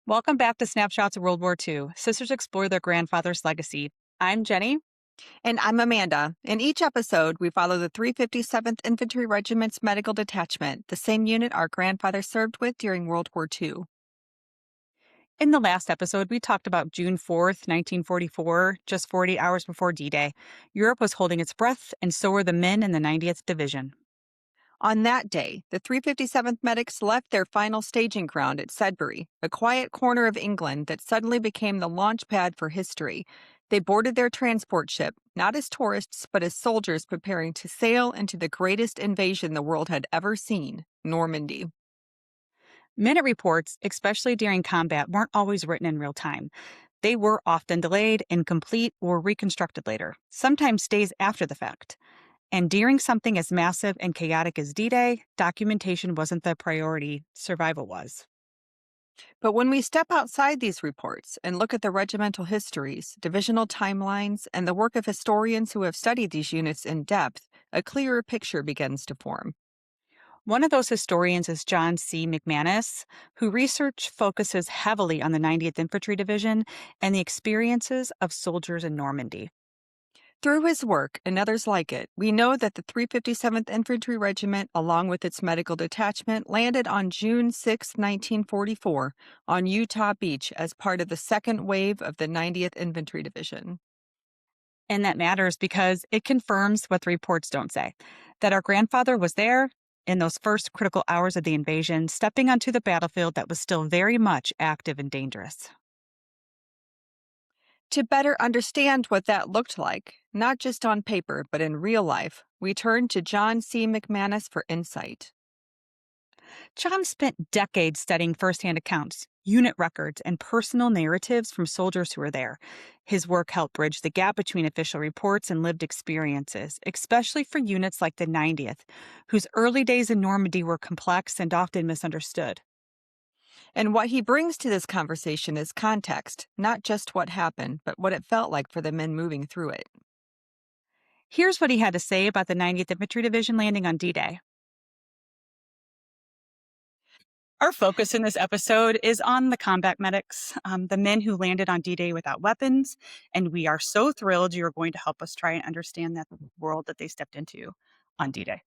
Welcome back to Snapshots of World War II. Sisters explore their grandfather's legacy. I'm Jenny. And I'm Amanda. In each episode, we follow the 357th Infantry Regiment's medical detachment, the same unit our grandfather served with during World War II. In the last episode, we talked about June 4th, 1944, just 40 hours before D Day. Europe was holding its breath, and so were the men in the 90th Division. On that day, the 357th medics left their final staging ground at Sudbury, a quiet corner of England that suddenly became the launch pad for history. They boarded their transport ship, not as tourists, but as soldiers preparing to sail into the greatest invasion the world had ever seen, Normandy. Minute reports, especially during combat, weren't always written in real time. They were often delayed, incomplete, or reconstructed later, sometimes days after the fact. And during something as massive and chaotic as D Day, documentation wasn't the priority, survival was. But when we step outside these reports and look at the regimental histories, divisional timelines, and the work of historians who have studied these units in depth, a clearer picture begins to form. One of those historians is John C. McManus, who research focuses heavily on the 90th Infantry Division and the experiences of soldiers in Normandy. Through his work and others like it, we know that the 357th Infantry Regiment, along with its medical detachment, landed on June 6, 1944, on Utah Beach as part of the second wave of the 90th Infantry Division. And that matters because it confirms what the reports don't say, that our grandfather was there in those first critical hours of the invasion, stepping onto the battlefield that was still very much active and dangerous. To better understand what that looked like, not just on paper, but in real life, we turn to John C. McManus for insight. John spent decades studying firsthand accounts, unit records, and personal narratives from soldiers who were there. His work helped bridge the gap between official reports and lived experiences, especially for units like the 90th, whose early days in Normandy were complex and often misunderstood. And what he brings to this conversation is context, not just what happened, but what it felt like for the men moving through it. Here's what he had to say about the 90th Infantry Division landing on D Day. Our focus in this episode is on the combat medics, the men who landed on D Day without weapons. And we are so thrilled you're going to help us try and understand that world that they stepped into on D Day.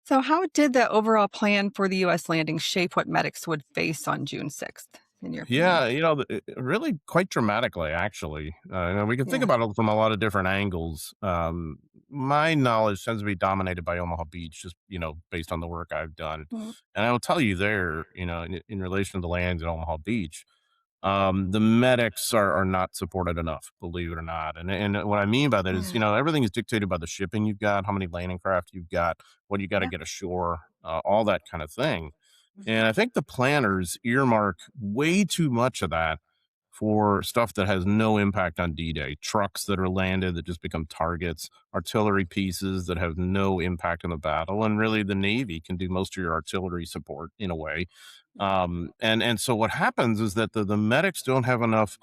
So, how did the overall plan for the U.S. landing shape what medics would face on June 6th, in your opinion? Yeah, really quite dramatically, actually. We can think Yeah. about it from a lot of different angles. My knowledge tends to be dominated by Omaha Beach, just based on the work I've done. Mm. And I will tell you there, in relation to the lands in Omaha Beach, the medics are not supported enough, believe it or not. And what I mean by that is, Mm. everything is dictated by the shipping you've got, how many landing craft you've got, what you got to Yeah. get ashore, all that kind of thing. And I think the planners earmark way too much of that for stuff that has no impact on D-Day. Trucks that are landed that just become targets, artillery pieces that have no impact on the battle, and really the Navy can do most of your artillery support in a way. And so what happens is that the medics don't have enough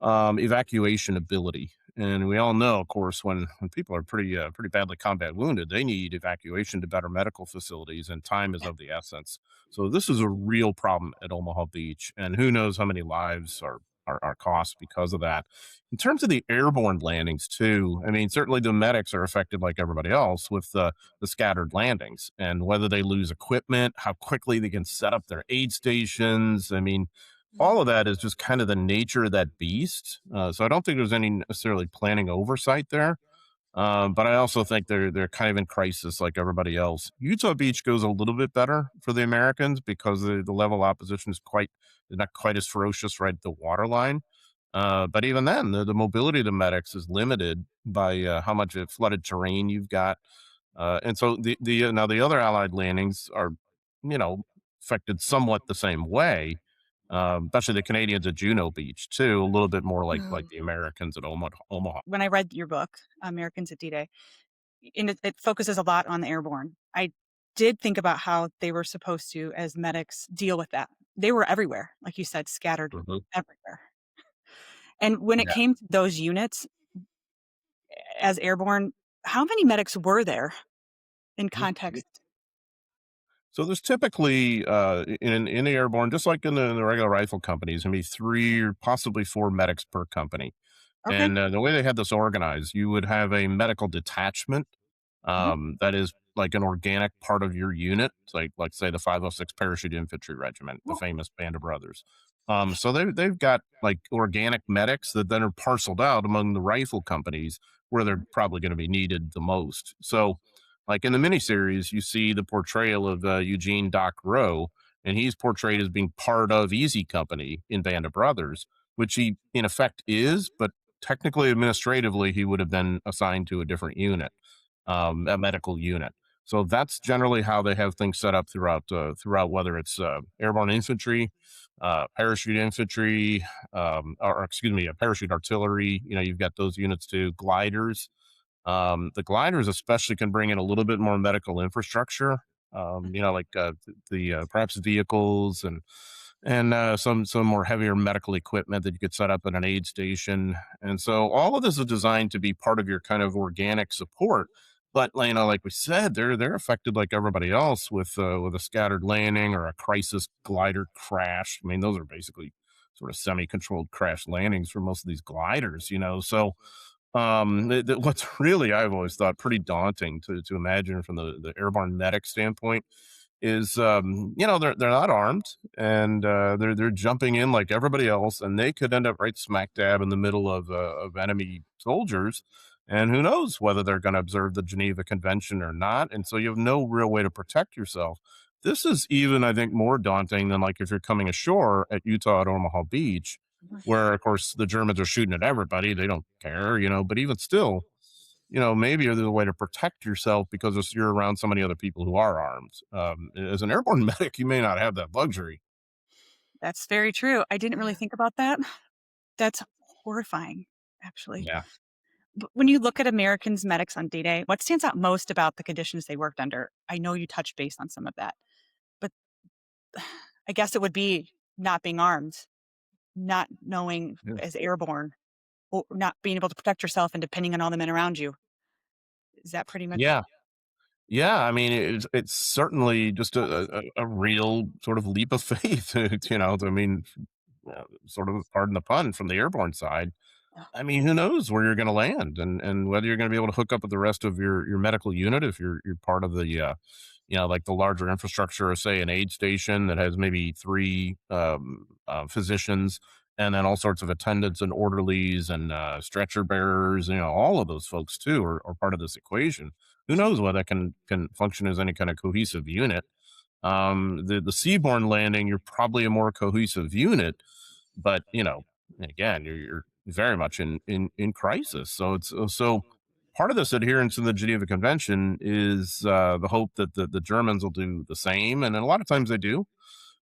evacuation ability. And we all know, of course, when people are pretty badly combat wounded, they need evacuation to better medical facilities, and time is of the essence. So this is a real problem at Omaha Beach, and who knows how many lives are cost because of that. In terms of the airborne landings, too, I mean, certainly the medics are affected like everybody else with the scattered landings, and whether they lose equipment, how quickly they can set up their aid stations. I mean, all of that is just kind of the nature of that beast. So I don't think there's any necessarily planning oversight there. But I also think they're kind of in crisis like everybody else. Utah Beach goes a little bit better for the Americans because the level of opposition is not quite as ferocious right at the waterline. But even then, the mobility of the medics is limited by how much flooded terrain you've got. And so the now the other Allied landings are, you know, affected somewhat the same way. Especially the Canadians at Juno Beach too, a little bit more like Mm. the Americans at Omaha. When I read your book, Americans at D Day, and it focuses a lot on the airborne, I did think about how they were supposed to, as medics, deal with that. They were everywhere, like you said, scattered Mhm. everywhere. And when it Yeah. came to those units as airborne, how many medics were there in context? So there's typically in the airborne, just like in the regular rifle companies, maybe three or possibly four medics per company. Okay. And the way they had this organized, you would have a medical detachment Mhm. that is like an organic part of your unit. It's like say the 506 Parachute Infantry Regiment, the Oh, famous Band of Brothers. So they've got like organic medics that then are parceled out among the rifle companies where they're probably going to be needed the most. So, like in the miniseries, you see the portrayal of Eugene Doc Rowe, and he's portrayed as being part of Easy Company in Band of Brothers, which he in effect is, but technically administratively he would have been assigned to a different unit, a medical unit. So that's generally how they have things set up throughout whether it's airborne infantry, parachute infantry, or excuse me, parachute artillery. You know, you've got those units too. Gliders. The gliders especially can bring in a little bit more medical infrastructure. You know, like the perhaps vehicles and some more heavier medical equipment that you could set up at an aid station. And so all of this is designed to be part of your kind of organic support. But you know, like we said, they're affected like everybody else with a scattered landing or a crisis glider crash. I mean, those are basically sort of semi-controlled crash landings for most of these gliders. You know, so what's really I've always thought pretty daunting to imagine from the airborne medic standpoint is you know they're not armed and they're jumping in like everybody else and they could end up right smack dab in the middle of enemy soldiers and who knows whether they're going to observe the Geneva Convention or not, and so you have no real way to protect yourself. This is even I think more daunting than like if you're coming ashore at Utah at Omaha Beach, where of course the Germans are shooting at everybody, they don't care, you know, but even still, you know, maybe there's a way to protect yourself because you're around so many other people who are armed. As an airborne medic, you may not have that luxury. that's very true. I didn't really think about that. That's horrifying, actually. Yeah. But when you look at Americans' medics on D-Day, what stands out most about the conditions they worked under? I know you touched base on some of that, but I guess it would be not being armed, not knowing Yeah. as airborne, or not being able to protect yourself and depending on all the men around you. Is that pretty much Yeah. Yeah. I mean, it's certainly just a real sort of leap of faith, you know, I mean, sort of, pardon the pun, from the airborne side. I mean, who knows where you're going to land and whether you're going to be able to hook up with the rest of your medical unit if you're part of the you know, like the larger infrastructure of say an aid station that has maybe three physicians and then all sorts of attendants and orderlies and stretcher bearers. You know, all of those folks too are part of this equation. Who knows whether that can function as any kind of cohesive unit. The seaborne landing, you're probably a more cohesive unit, but you know, again, you're very much in crisis. So it's so part of this adherence to the Geneva Convention is the hope that the Germans will do the same, and a lot of times they do.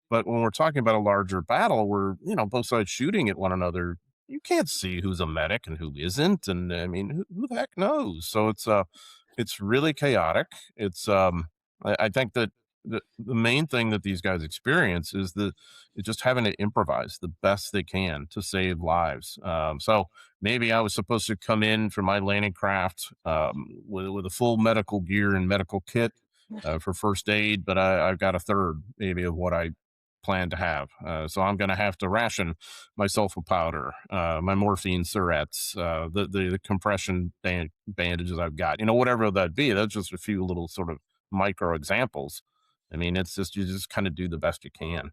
But when we're talking about a larger battle where, you know, both sides shooting at one another, you can't see who's a medic and who isn't. And I mean, who the heck knows? So it's really chaotic. I think that the main thing that these guys experience is just having to improvise the best they can to save lives. So maybe I was supposed to come in for my landing craft with a full medical gear and medical kit for first aid, but I've got a third maybe of what I plan to have. So I'm going to have to ration myself with powder, my morphine syrettes, the compression bandages I've got, you know, whatever that be. That's just a few little sort of micro examples. I mean, it's just, you just kind of do the best you can.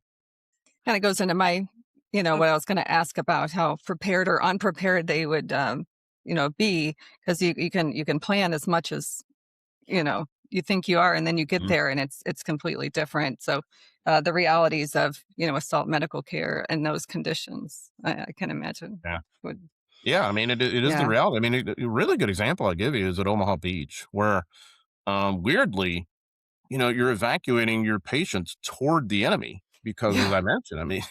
Kind of goes into my, what I was going to ask about how prepared or unprepared they would, be, because you can plan as much as you think you are, and then you get Mhm. there and it's completely different. So the realities of assault medical care and those conditions, I can imagine Yeah. would. Yeah. I mean, it is the Yeah. reality. I mean, a really good example I give you is at Omaha Beach, where weirdly, you know, you're evacuating your patients toward the enemy because, as Yeah. I mentioned, I mean,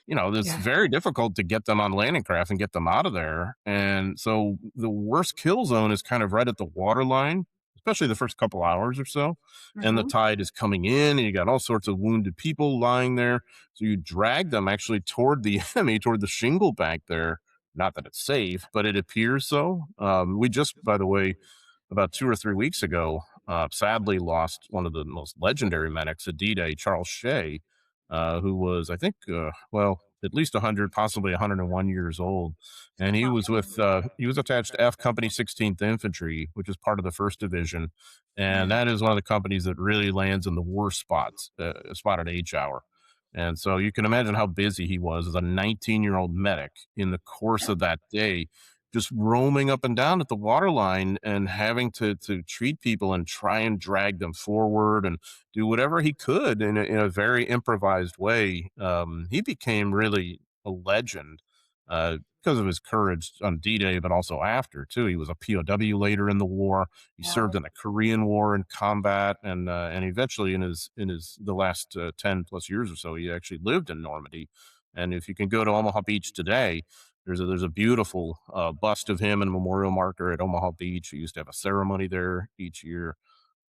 you know, it's Yeah. very difficult to get them on landing craft and get them out of there. And so the worst kill zone is kind of right at the water line, especially the first couple hours or so. And the Mhm. tide is coming in, and you got all sorts of wounded people lying there. So you drag them actually toward the enemy, toward the shingle bank there. Not that it's safe, but it appears so. We just, by the way, about 2 or 3 weeks ago, sadly lost one of the most legendary medics at D-Day, Charles Shea, who was, I think, well, at least 100, possibly 101 years old. And he was attached to F Company 16th Infantry, which is part of the 1st Division. And that is one of the companies that really lands in the worst spots, spot at H hour. And so you can imagine how busy he was as a 19-year-old medic in the course of that day, just roaming up and down at the waterline and having to treat people and try and drag them forward and do whatever he could in a very improvised way. He became really a legend because of his courage on D-Day, but also after too. He was a POW later in the war. He served in the Korean War in combat, and eventually in his the last 10 plus years or so, he actually lived in Normandy. And if you can go to Omaha Beach today, there's a beautiful bust of him and a memorial marker at Omaha Beach. He used to have a ceremony there each year.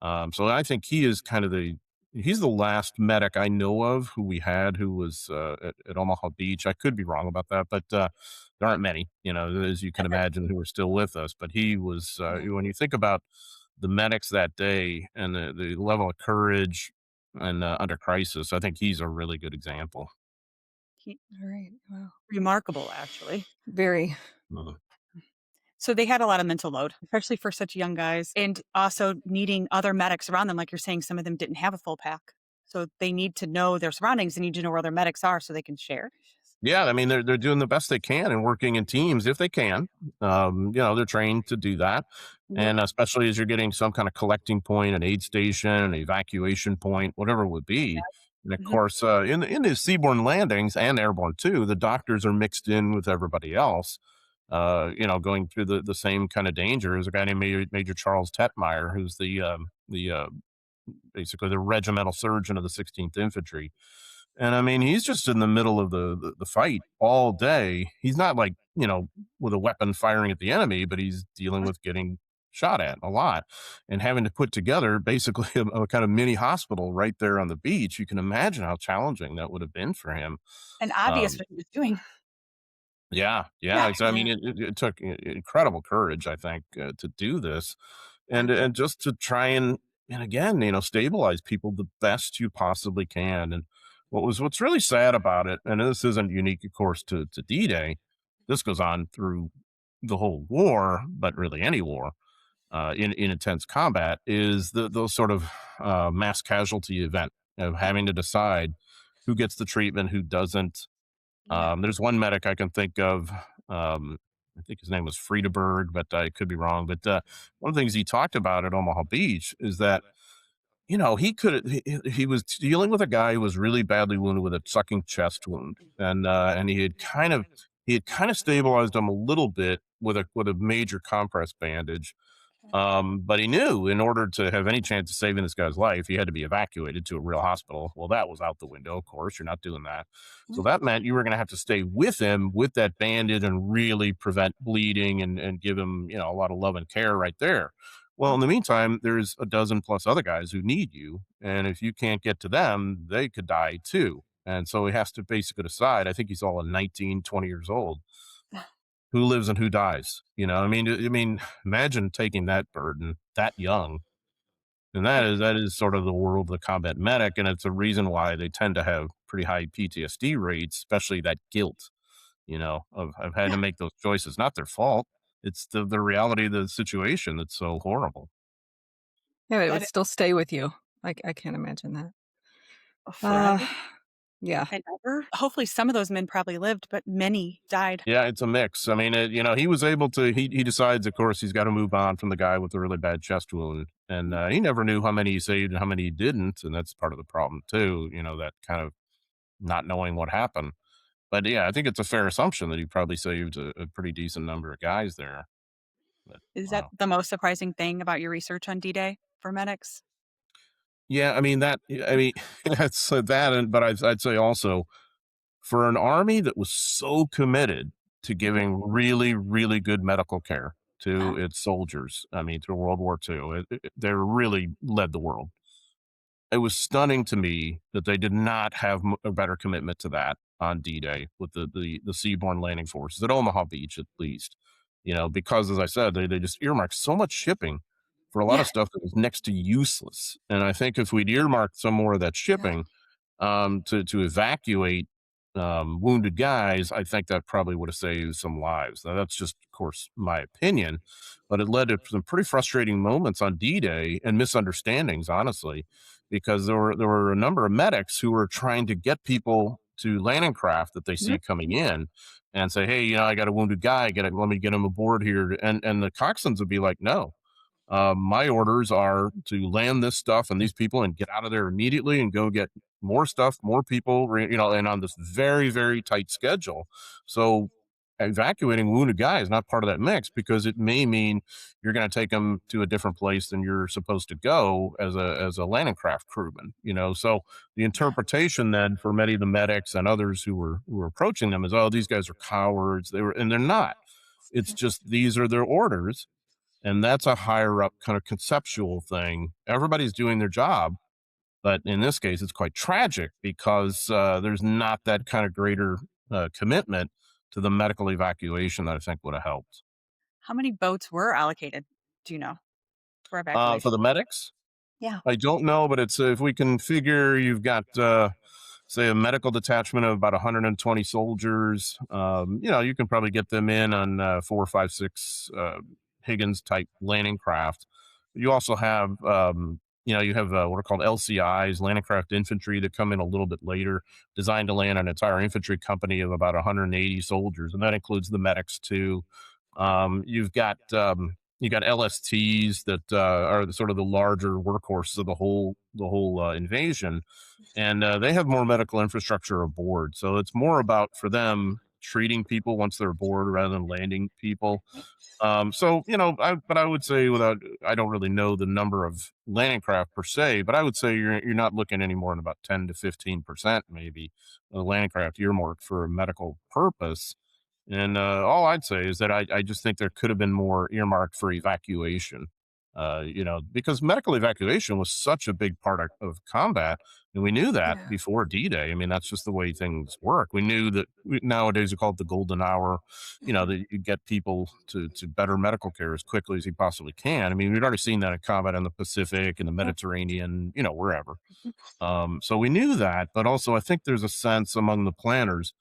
So I think he's the last medic I know of who we had who was at Omaha Beach. I could be wrong about that, but there aren't many, as you can imagine, who are still with us. But he was when you think about the medics that day and the level of courage and under crisis, I think he's a really good example. He All right. Wow. remarkable, actually. Very. Mhm. So they had a lot of mental load, especially for such young guys, and also needing other medics around them. Like you're saying, some of them didn't have a full pack. So they need to know their surroundings. They need to know where other medics are so they can share. Yeah, I mean they're doing the best they can and working in teams if they can. They're trained to do that, Yeah. and especially as you're getting some kind of collecting point, an aid station, an evacuation point, whatever it would be. And of Mhm. course, in the seaborne landings and airborne too, the doctors are mixed in with everybody else. Going through the same kind of danger as a guy named Major Charles Tetmeyer, who's the basically the regimental surgeon of the 16th Infantry. And I mean, he's just in the middle of the fight all day. He's not like, with a weapon firing at the enemy, but he's dealing with getting shot at a lot and having to put together basically a kind of mini hospital right there on the beach. You can imagine how challenging that would have been for him. And obvious Um, what he was doing. yeah, Yeah. yeah. So I mean, it took incredible courage, I think, to do this, and just to try and again, stabilize people the best you possibly can. And what's really sad about it, and this isn't unique, of course, to D-Day. This goes on through the whole war, but really any war in intense combat, is those sort of mass casualty event of having to decide who gets the treatment, who doesn't. Yeah. There's one medic I can think of. I think his name was Friedeberg, but I could be wrong. But one of the things he talked about at Omaha Beach is that he was dealing with a guy who was really badly wounded with a sucking chest wound, and he had kind of stabilized him a little bit with a major compress bandage, but he knew in order to have any chance of saving this guy's life, he had to be evacuated to a real hospital. Well, that was out the window, of course. You're not doing that. So that meant you were going to have to stay with him with that bandage and really prevent bleeding and give him, a lot of love and care right there. Well, in the meantime, there's a dozen plus other guys who need you. And if you can't get to them, they could die too. And so he has to basically decide. I think he's all 19, 20 years old, who lives and who dies. I mean, imagine taking that burden that young. And that is sort of the world of the combat medic, and it's a reason why they tend to have pretty high PTSD rates, especially that guilt, of having to make those choices. Not their fault. It's the reality of the situation that's so horrible. Yeah, it would That still stay with you. I can't imagine that. Uh, forever yeah. and ever. Hopefully, some of those men probably lived, but many died. Yeah, it's a mix. I mean, he was able to. He decides, of course, he's got to move on from the guy with the really bad chest wound, and he never knew how many he saved and how many he didn't, and that's part of the problem too. That kind of not knowing what happened. But yeah, I think it's a fair assumption that he probably saved a pretty decent number of guys there. But Is that wow, the most surprising thing about your research on D-Day for medics? yeah, I mean that's that, but I'd say also for an army that was so committed to giving really, really good medical care to its soldiers. I mean, through World War II, they really led the world. It was stunning to me that they did not have a better commitment to that on D-Day with the seaborne landing forces at Omaha Beach, at least. Because as I said, they just earmarked so much shipping for a lot Yeah. of stuff that was next to useless. And I think if we'd earmarked some more of that Yeah. shipping to evacuate wounded guys, I think that probably would have saved some lives. Now, that's just, of course, my opinion, but it led to some pretty frustrating moments on D-Day and misunderstandings, honestly, because there were a number of medics who were trying to get people to landing craft that they see Yep. coming in and say, "Hey, I got a wounded guy. Let me get him aboard here." And the coxswains would be like, "No, my orders are to land this stuff and these people and get out of there immediately and go get more stuff, more people, and on this very, very tight schedule." So evacuating wounded guy is not part of that mix because it may mean you're going to take them to a different place than you're supposed to go as a landing craft crewman. So the Yeah. interpretation then for many of the medics and others who were approaching them is, oh, these guys are cowards. And they're not. It's just these are their orders, and that's a higher up kind of conceptual thing. Everybody's doing their job, but in this case, it's quite tragic because there's not that kind of greater commitment to the medical evacuation that I think would have helped. How many boats were allocated? Do you know for For the evacuation? medics, Yeah. I don't know, but it's if we can figure you've got say a medical detachment of about 120 soldiers. You can probably get them in on 4, 5, 6 Higgins type landing craft. You also have you have what are called LCIs, landing craft infantry, that come in a little bit later, designed to land an entire infantry company of about 180 soldiers, and that includes the medics too. You got LSTs that are sort of the larger workhorses of the whole invasion, and they have more medical infrastructure aboard. So it's more about for them treating people once they're aboard rather than landing people. So but I would say I don't really know the number of landing craft per se, but I would say you're not looking any more than about 10 to 15% maybe of the landing craft earmarked for a medical purpose. And all I'd say is that I just think there could have been more earmarked for evacuation. Because medical evacuation was such a big part of combat, and we knew that Yeah. before D-Day. I mean, that's just the way things work. We knew that nowadays we call it the golden hour. Mhm. That you get people to better medical care as quickly as you possibly can. I mean, we'd already seen that in combat in the Pacific and the Yep. Mediterranean, wherever. So we knew that, but also I think there's a sense among the planners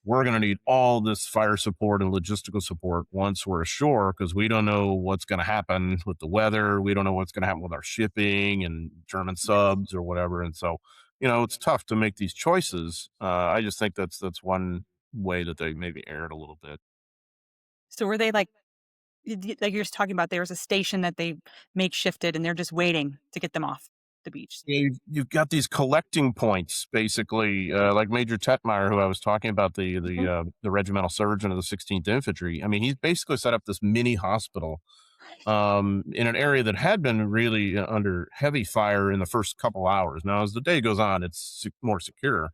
we're going to need all this fire support and logistical support once we're ashore because we don't know what's going to happen with the weather. We don't know what's going to happen with our shipping and German subs or whatever. And so, it's tough to make these choices. I just think that's one way that they maybe erred a little bit. So were they like you're just talking about, there was a station that they makeshifted and they're just waiting to get them off the beach? Yeah, you've got these collecting points, basically, like Major Tetmeyer, who I was talking about, the Mhm. the uh, the regimental surgeon of the 16th Infantry. I mean, he's basically set up this mini hospital in an area that had been really under heavy fire in the first couple hours. Now, as the day goes on, it's more secure,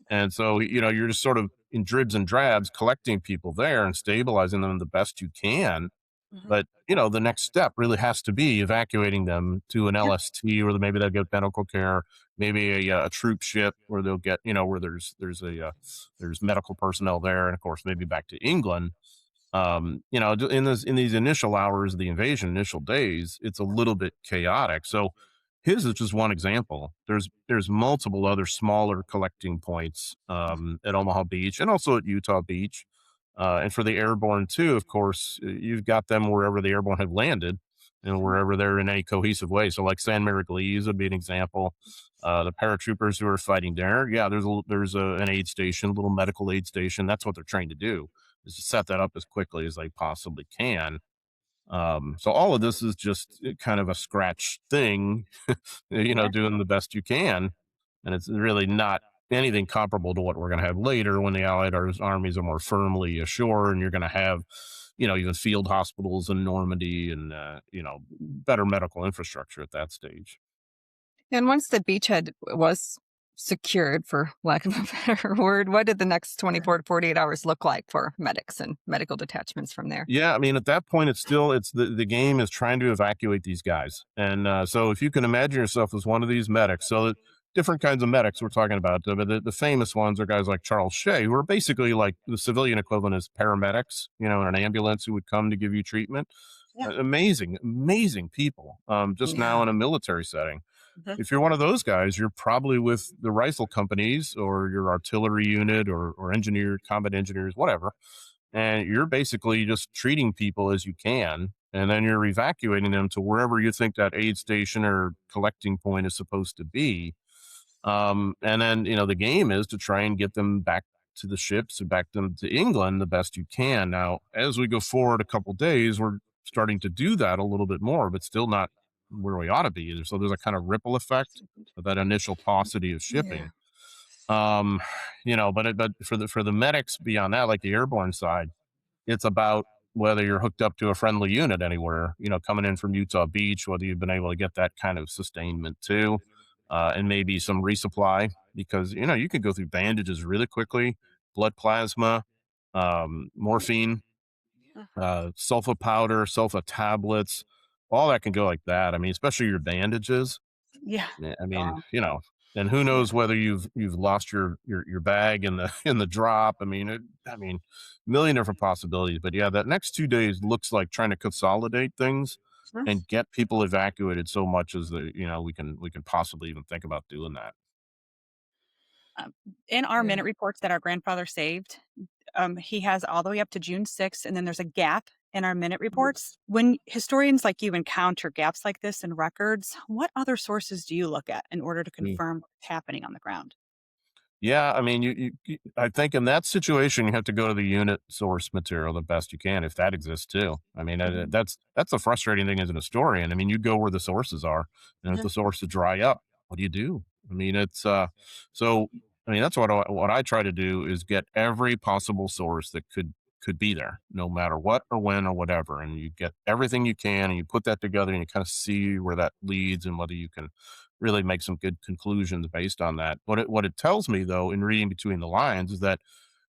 and so you're just sort of in dribs and drabs collecting people there and stabilizing them the best you can. Mhm. But the next step really has to be evacuating them to an Yep. LST where maybe they'll get medical care, maybe a troop ship where they'll get where there's medical personnel there, and of course maybe back to England. In these initial hours of the invasion, initial days, it's a little bit chaotic. So his is just one example. There's multiple other smaller collecting points at Omaha Beach and also at Utah Beach. And for the airborne too, of course, you've got them wherever the airborne have landed and Mhm. wherever they're in any cohesive way. So, like San Mary Glees would be an example. The paratroopers who are fighting there, yeah, an aid station, a little medical aid station. That's what they're trying to do, is to set that up as quickly as they possibly can. So all of this is just kind of a scratch thing, Yeah. doing the best you can. And it's really not anything comparable to what we're going to have later when the Allied armies are more firmly ashore and you're going to have, even field hospitals in Normandy and, better medical infrastructure at that stage. And once the beachhead was secured, for lack of a better word, what did the next 24 to 48 hours look like for medics and medical detachments from there? Yeah, I mean, at that point, it's the game is trying to evacuate these guys, and so if you can imagine yourself as one of these medics, different kinds of medics we're talking about, but the famous ones are guys like Charles Shea, who are basically like the civilian equivalent as paramedics, in an ambulance who would come to give you treatment. Yeah. Amazing, amazing people. Just now Yeah. in a military setting. Mhm. If you're one of those guys, you're probably with the rifle companies or your artillery unit or engineer, combat engineers, whatever. And you're basically just treating people as you can. And then you're evacuating them to wherever you think that aid station or collecting point is supposed to be. And then, the game is to try and get them back to the ships and back them to England the best you can. Now, as we go forward a couple days, we're starting to do that a little bit more, but still not where we ought to be. So there's a kind of ripple effect of that initial paucity of Yeah. shipping. Um, but for the medics beyond that, like the airborne side, it's about whether you're hooked up to a friendly unit anywhere, coming in from Utah Beach, whether you've been able to get that kind of sustainment too, and maybe some resupply because, you could go through bandages really quickly, blood plasma, morphine, Mhm. sulfa powder, sulfa tablets, all that can go like that. I mean, especially your bandages. Yeah. Yeah, I mean, Gone. and who Yeah. knows whether you've lost your bag in the in the drop. I mean, million different possibilities. But yeah, that next 2 days looks like trying to consolidate things Mhm. and get people evacuated so much as we can possibly even think about doing that. Um, in our Yeah. minute reports that our grandfather saved, he has all the way up to June 6th, and then there's a gap in our minute reports. When historians like you encounter gaps like this in records, what other sources do you look at in order to confirm what's happening on the ground? Yeah, I mean, I think in that situation, you have to go to the unit source material the best you can, if that exists too. I mean, Mhm. that's the frustrating thing as an historian. I mean, you go where the sources are, and if Mhm. the sources dry up, what do you do? I mean, so. I mean, that's what I try to do is get every possible source that could be there, no matter what or when or whatever, and you get everything you can, and you put that together, and you kind of see where that leads, and whether you can really make some good conclusions based on that. What it tells me though, in reading between the lines, is that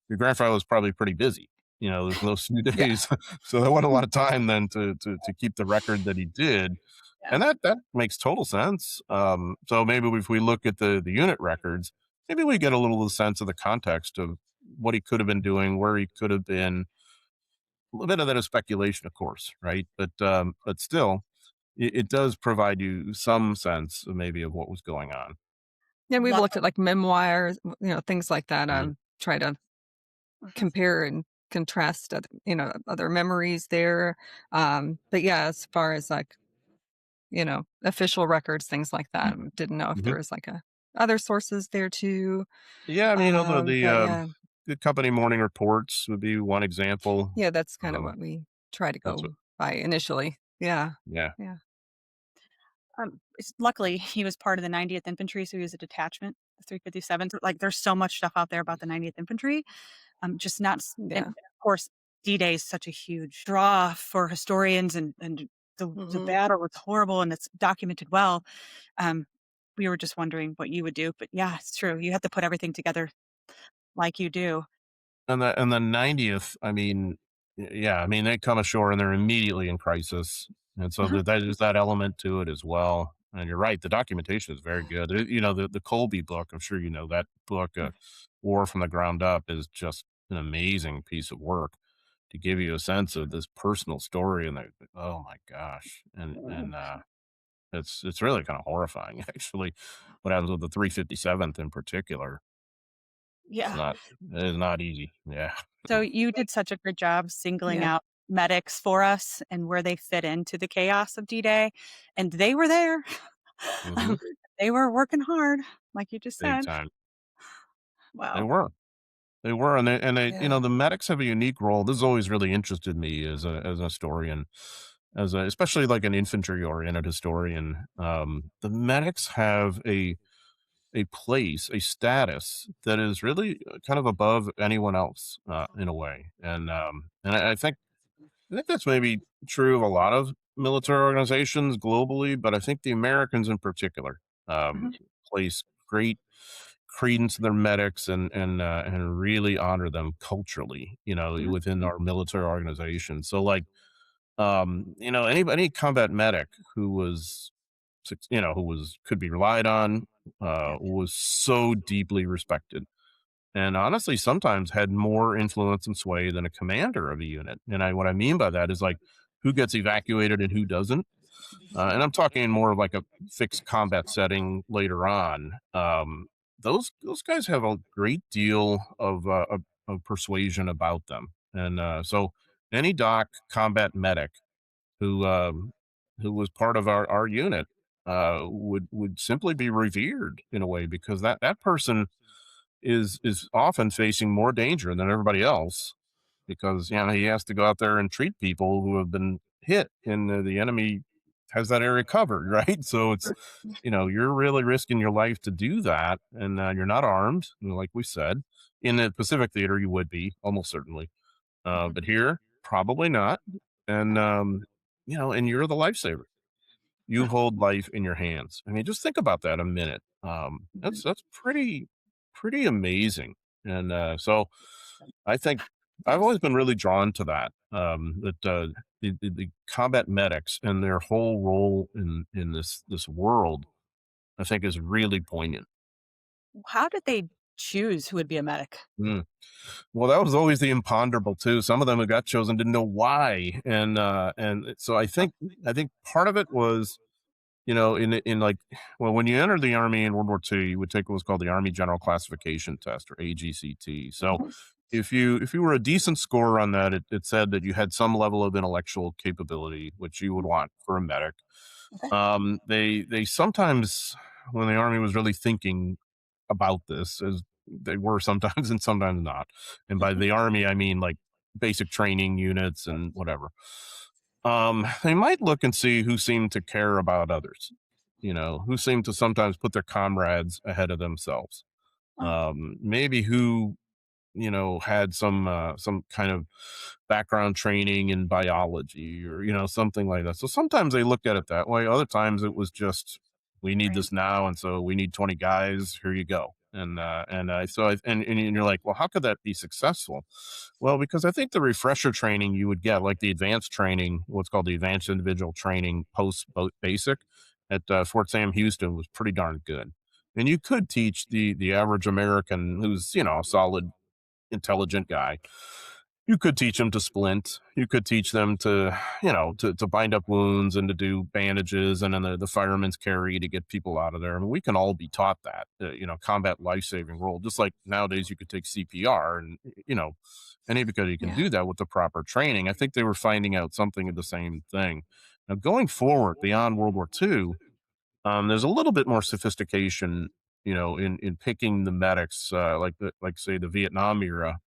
your grandfather was probably pretty busy. Those few Yeah. days, so there wasn't a lot of time then to keep the record that he did, Yeah. and that makes total sense. So maybe if we look at the unit records, maybe we get a little sense of the context of what he could have been doing, where he could have been. A little bit of that is speculation, of course, right? But still, it does provide you some sense maybe of what was going on. Yeah, we've Luck looked at, like, memoirs, things like that, Mhm, try to Mhm. compare and contrast other memories there, but yeah, as far as, like, official records, things like that, didn't know if mhm. there was, like, a other sources there too, Yeah, I mean, but yeah. the company morning reports would be one example. Yeah, that's kinda Um, what we try to that's what go by initially. Yeah, Yeah. yeah. Luckily, he was part of the 90th Infantry, so he was a detachment, the 357th. Like, there's so much stuff out there about the 90th Infantry. Just not, and Yeah. of course, D-Day is such a huge draw for historians, and the Mhm. battle was horrible, and it's documented well. Um, we were just wondering what you would do, but yeah, it's true. You have to put everything together like you do. And the 90th, I mean, yeah, I mean, they come ashore and they're immediately in crisis, and so Mhm. there's that element to it as well. And you're right, the documentation is very good. The Colby book, I'm sure you know that book, War from the Ground Up, is just an amazing piece of work to give you a sense of this personal story. And oh my gosh, and it's really kind of horrifying, actually, what happens with the 357th in particular. It's Yeah. not it is not easy. Yeah. So you did such a good job singling Yeah. out medics for us and where they fit into the chaos of D-Day, and they were there. Mhm. Um, they were working hard, like you just Big said. time. They Wow. were. They were, and Yeah. the medics have a unique role. This has always really interested me as a historian, especially like an infantry-oriented historian. The medics have a place, a status that is really, kind of above anyone else, in a way, and I think that's maybe true of a lot of military organizations globally, but I think the Americans in particular, Mhm, place great credence to their medics and really honor them culturally, mhm, within our military organization. So like, any combat medic who was, who was could be relied on, yeah, was so deeply respected and honestly sometimes had more influence and sway than a commander of a unit. And what I mean by that is like who gets evacuated and who doesn't. And I'm talking more of like a fixed combat setting later on. Those guys have a great deal of persuasion about them, and so any doc combat medic who who was part of our unit would simply be revered in a way because that person is often facing more danger than everybody else because he has to go out there and treat people who have been hit and the enemy has that area covered, right? So it's you're really risking your life to do that, and you're not armed, like we said. In the Pacific theater you would be almost certainly, Mhm. but here probably not. And and you're the lifesaver. You hold life in your hands. I mean, just think about that a minute. That's pretty amazing. And so I think I've always been really drawn to that. That the combat medics and their whole role in this world, I think, is really poignant. How did they choose who would be a medic? Mm. Well, that was always the imponderable too. Some of them who got chosen didn't know why, and so I think part of it was in like, well, when you entered the army in World War II, you would take what was called the Army General Classification Test, or AGCT. So if you were a decent scorer on that, it said that you had some level of intellectual capability, which you would want for a medic. They sometimes, when the army was really thinking about this, as they were sometimes and sometimes not. And by the army, I mean like basic training units and whatever. They might look and see who seemed to care about others, who seemed to sometimes put their comrades ahead of themselves. Maybe who had some kind of background training in biology or something like that. So sometimes they looked at it that way. Other times it was just, we need Right. this now, and so we need 20 guys. Here you go. And you're like, well, how could that be successful? Well, because I think the refresher training you would get, like the advanced training, what's called the advanced individual training post basic at Fort Sam Houston, was pretty darn good. And you could teach the average American who's a solid intelligent guy. You could teach them to splint. You could teach them to bind up wounds and to do bandages and then the fireman's carry to get people out of there. I mean, we can all be taught that, combat life saving role. Just like nowadays, you could take CPR, and anybody can Yeah. do that with the proper training. I think they were finding out something of the same thing. Now, going forward beyond World War II, there's a little bit more sophistication, in picking the medics, like say the Vietnam era.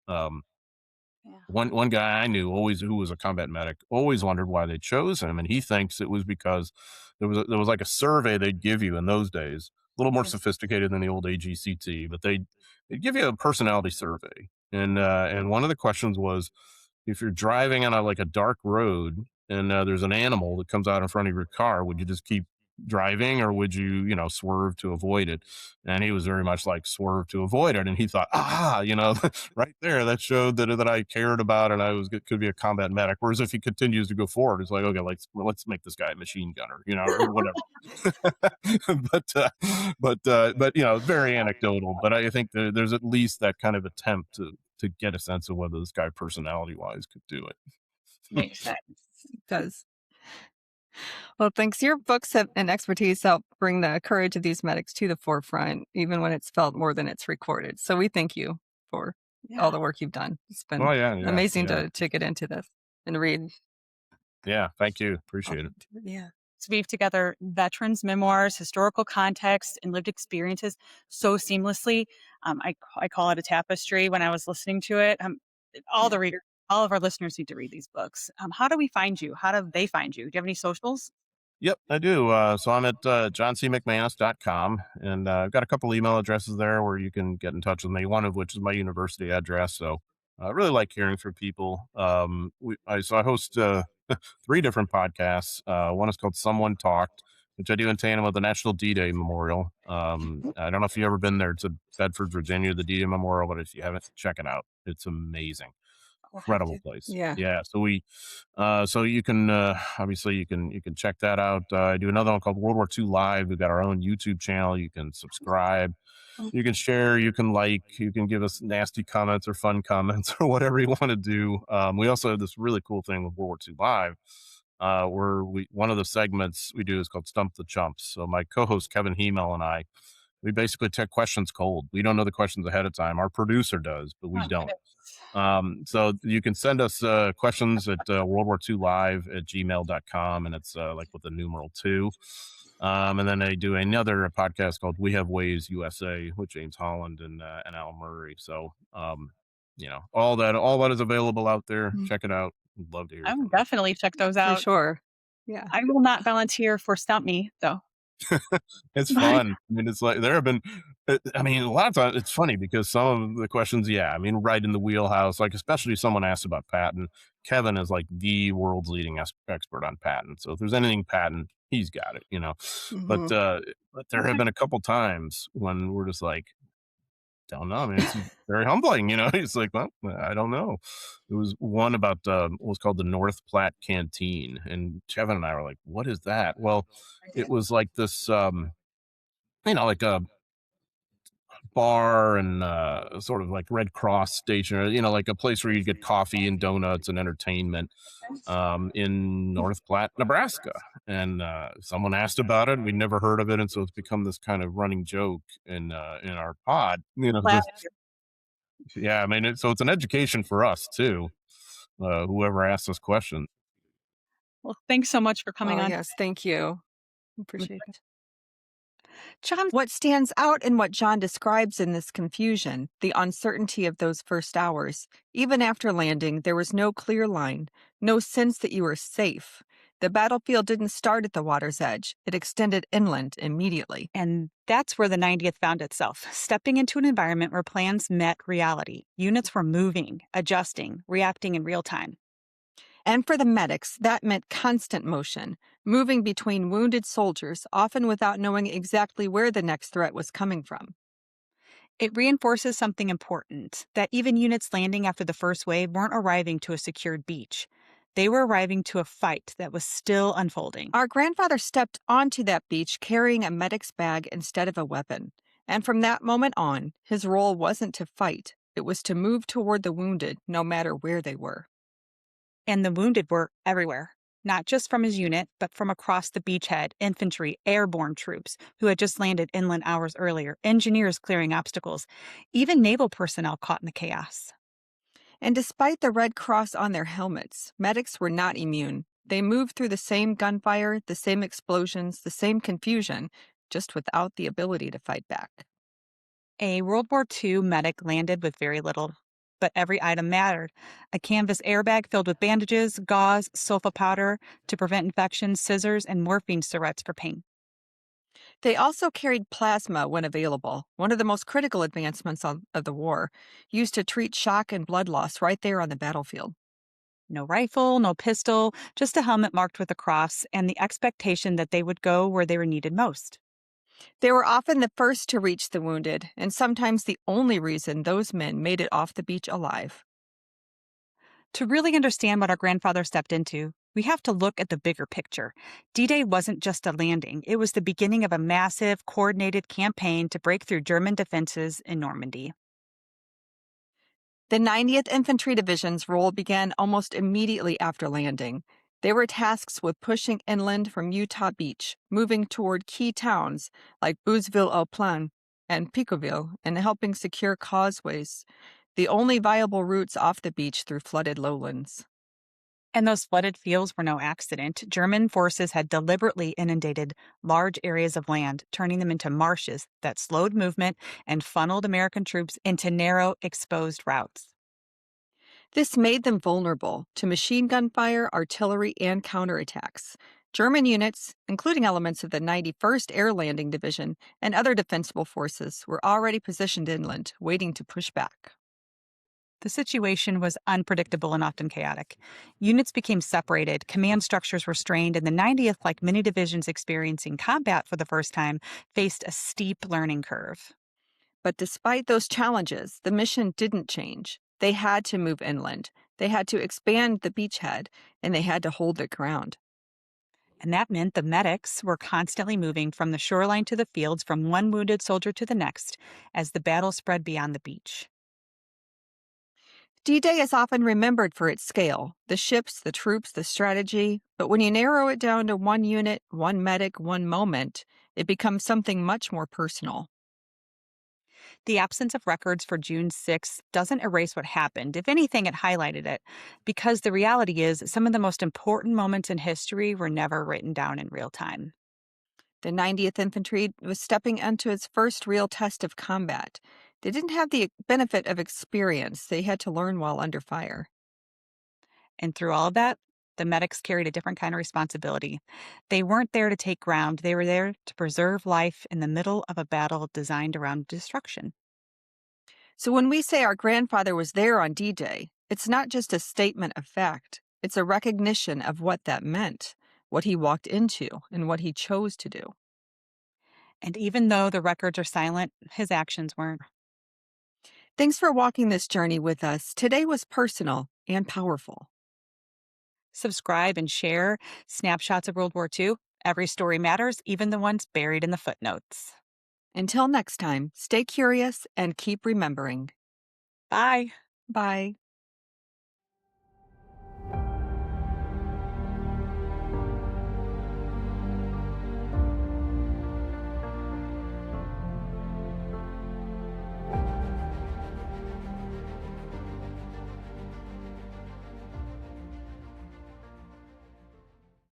Yeah. One guy I knew always, who was a combat medic, always wondered why they chose him, and he thinks it was because there was like a survey they'd give you in those days, a little more Yes. sophisticated than the old AGCT, but they'd give you a personality survey, and one of the questions was, if you're driving on like a dark road and there's an animal that comes out in front of your car, would you just keep driving, or would you swerve to avoid it? And he was very much like, swerve to avoid it, and he thought, right there, that showed that I cared about and I was could be a combat medic. Whereas if he continues to go forward, it's like, okay, let's make this guy a machine gunner, or whatever. But very anecdotal. But I think there's at least that kind of attempt to get a sense of whether this guy personality wise could do it. Makes sense. It does. Well, thanks. Your books and expertise help bring the courage of these medics to the forefront, even when it's felt more than it's recorded. So we thank you for all Yeah. the work you've done. It's been Oh yeah, yeah, amazing yeah, to get into this and read. yeah. Thank you. Appreciate it. Yeah. To weave together veterans' memoirs, historical context, and lived experiences so seamlessly. I call it a tapestry when I was listening to it. All Yeah. the readers, all of our listeners need to read these books. How do we find you? How do they find you? Do you have any socials? Yep, I do. So I'm at johncmcmanus.com, and I've got a couple email addresses there where you can get in touch with me, one of which is my university address. So I really like hearing from people. I host three different podcasts. One is called Someone Talked, which I do in tandem with the National D-Day Memorial. I don't know if you've ever been there to Bedford, Virginia, the D-Day Memorial, but if you haven't, check it out. It's amazing. We'll have Incredible to. place. Yeah. Yeah. So you can obviously you can check that out. I do another one called World War II Live. We've got our own YouTube channel. You can subscribe, you can share, you can like, you can give us nasty comments or fun comments or whatever you want to do. We also have this really cool thing with World War II Live. where we one of the segments we do is called Stump the Chumps. So my co-host Kevin Hemel and I, we basically take questions cold. We don't know the questions ahead of time. Our producer does, but we Oh, don't. goodness. So you can send us questions at World War II Live at gmail.com, and it's like with the numeral two. And then they do another podcast called We Have Ways USA with James Holland and Al Murray. So, all that is available out there. Mm, Check it out. We'd love to hear I will from you. definitely check those for out. sure. Yeah. I will not volunteer for Stump Me, though. It's But fun. I mean, it's like there have been, I mean, a lot of times it's funny because some of the questions, yeah, I mean, right in the wheelhouse, like especially someone asked about patent. Kevin is like the world's leading expert on patent. So if there's anything patent, he's got it. But, Hmm. but there have okay. been a couple times when we're just like, don't know. I mean, it's very humbling. It's like, well, I don't know. There was one about what was called the North Platte Canteen, and Kevin and I were like, "What is that?" Well, it was like this, like a bar and sort of like Red Cross station, or like a place where you get coffee and donuts and entertainment in North Platte, Nebraska. And someone asked about it, and we'd never heard of it, and so it's become this kind of running joke in our pod. Glad. Just yeah, I mean, so it's an education for us too. Whoever asks us questions. Well, thanks so much for coming Oh, on. yes. Thank you. Appreciate it. John, What stands out in what John describes in this confusion, the uncertainty of those first hours, even after landing, there was no clear line, no sense that you were safe. The battlefield didn't start at the water's edge, it extended inland immediately. and that's where the 90th found itself, stepping into an environment where plans met reality. Units were moving, adjusting, reacting in real time. And for the medics, that meant constant motion, moving between wounded soldiers, often without knowing exactly where the next threat was coming from. It reinforces something important that even units landing after the first wave weren't arriving to a secured beach. They were arriving to a fight that was still unfolding. Our grandfather stepped onto that beach carrying a medic's bag instead of a weapon. And from that moment on, his role wasn't to fight, it was to move toward the wounded, no matter where they were. And the wounded were everywhere, not just from his unit, but from across the beachhead, infantry, airborne troops who had just landed inland hours earlier, engineers clearing obstacles, even naval personnel caught in the chaos. And despite the Red Cross on their helmets, medics were not immune. They moved through the same gunfire, the same explosions, the same confusion, just without the ability to fight back. A World War II medic landed with very little, but every item mattered. A canvas airbag filled with bandages, gauze, sulfa powder to prevent infection, scissors, and morphine syringes for pain. They also carried plasma when available, one of the most critical advancements of the war, used to treat shock and blood loss right there on the battlefield. No rifle, no pistol, just a helmet marked with a cross and the expectation that they would go where they were needed most. They were often the first to reach the wounded, and sometimes the only reason those men made it off the beach alive. To really understand what our grandfather stepped into, we have to look at the bigger picture. D Day wasn't just a landing, it was the beginning of a massive, coordinated campaign to break through German defenses in Normandy. The 90th Infantry Division's role began almost immediately after landing. They were tasked with pushing inland from Utah Beach, moving toward key towns like Boozeville-au-Plain and Picoville, and helping secure causeways, the only viable routes off the beach through flooded lowlands. And those flooded fields were no accident. German forces had deliberately inundated large areas of land, turning them into marshes that slowed movement and funneled American troops into narrow, exposed routes. This made them vulnerable to machine gun fire, artillery, and counterattacks. German units, including elements of the 91st Air Landing Division and other defensible forces, were already positioned inland, waiting to push back. The situation was unpredictable and often chaotic. Units became separated, command structures were strained, and the 90th, like many divisions experiencing combat for the first time, faced a steep learning curve. But despite those challenges, the mission didn't change. They had to move inland. They had to expand the beachhead, and they had to hold their ground. And that meant the medics were constantly moving from the shoreline to the fields, from one wounded soldier to the next, as the battle spread beyond the beach. D Day is often remembered for its scale the ships, the troops, the strategy. But when you narrow it down to one unit, one medic, one moment, it becomes something much more personal. The absence of records for June 6th doesn't erase what happened. If anything, it highlighted it. Because the reality is, some of the most important moments in history were never written down in real time. The 90th Infantry was stepping into its first real test of combat. They didn't have the benefit of experience, they had to learn while under fire. And through all of that, the medics carried a different kind of responsibility. They weren't there to take ground, they were there to preserve life in the middle of a battle designed around destruction. So when we say our grandfather was there on D Day, it's not just a statement of fact, it's a recognition of what that meant, what he walked into, and what he chose to do. And even though the records are silent, his actions weren't. Thanks for walking this journey with us. Today was personal and powerful. Subscribe and share snapshots of World War II. Every story matters, even the ones buried in the footnotes. Until next time, stay curious and keep remembering. Bye. Bye.